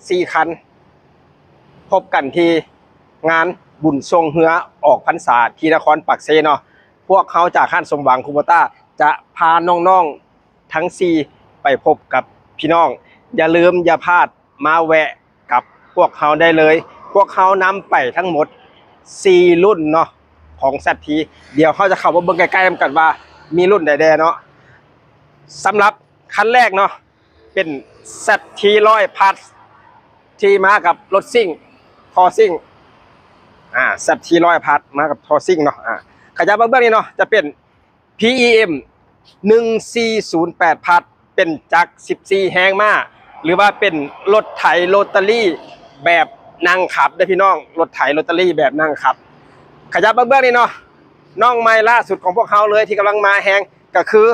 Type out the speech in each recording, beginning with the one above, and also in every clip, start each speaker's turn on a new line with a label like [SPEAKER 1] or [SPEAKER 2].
[SPEAKER 1] 4 คันพบกันที่งานบุญทรงเหือออกพรรษาที่นครปักเซเนาะพวกเขาจากห้านสมหวังคูโบต้าจะพาน้องๆทั้ง4ไปพบกับพี่น้องอย่าลืมอย่าพลาดมาแวะกับพวกเขาได้เลยพวกเขานำไปทั้งหมด4 รุ่นเนาะของสัตว์ทีเดี๋ยวเขาจะเข้ามาเบิ่งใกล้ๆกันว่ามีรุ่นใดๆเนาะสำหรับคันแรกเนาะเป็นสัตว์ที100พัทที่มากับรถซิ่งทอซิ่งสัตว์ที100พัทมากับทอซิ่งเนาะขยับเบื้องนี้เนาะจะเป็น PEM 1408พัทเป็นจักร14แฮงม้าหรือว่าเป็นรถไถโรตารี่แบบนั่งขับได้พี่น้องรถไถโรตารี่แบบนั่งขับขยับเบื้องนี้เนาะน้องไม้ล่าสุดของพวกเขาเลยที่กำลังมาแฮงก็คือ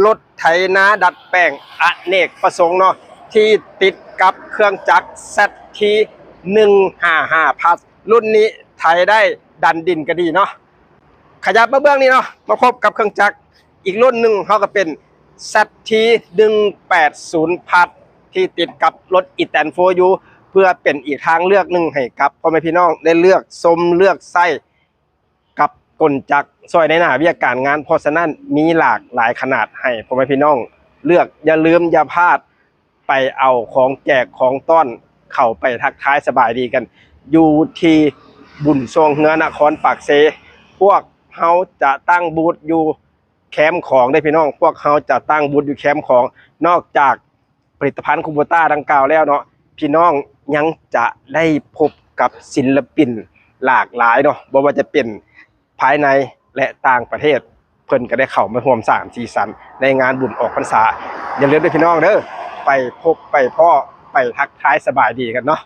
[SPEAKER 1] รถไถนาดัดแปลงอเนกประสงค์เนาะที่ติดกับเครื่องจักร ZT 155 พัทรุ่นนี้ไถได้ดันดินก็ดีเนาะขยับมาเบื้องนี้เนาะมาพบกับเครื่องจักรอีกรุ่นหนึ่งเขาก็เป็น ZT 180 พัทที่ติดกับรถอีแตน4Uเพื่อเป็นอีกทางเลือกหนึ่งให้กับพ่อแม่พี่น้องได้เลือกสมเลือกไส้กับกลจักรซอยในหน้าวิทยาการงานเพราะฉะนั้นมีหลากหลายขนาดให้พ่อแม่พี่น้องเลือกอย่าลืมอย่าพลาดไปเอาของแจกของต้อนเข้าไปทักทายสบายดีกันอยู่ที่บุญทรงเหือนครปากเซพวกเขาจะตั้งบูธอยู่แคมป์ของได้พี่น้องพวกเขาจะตั้งบูธอยู่แคมป์ของนอกจากผลิตภัณฑ์คูโบต้าดังกล่าวแล้วเนาะพี่น้องยังจะได้พบกับศิลปินหลากหลายเนาะบ่ว่าจะเป็นภายในและต่างประเทศเพิ่นก็ได้เข้ามาร่วมสร้างสีสันในงานบุญออกพรรษาอย่าลืมด้วยพี่น้องเด้อไปพบไปพ่อไปทักทายสบายดีกันเนาะ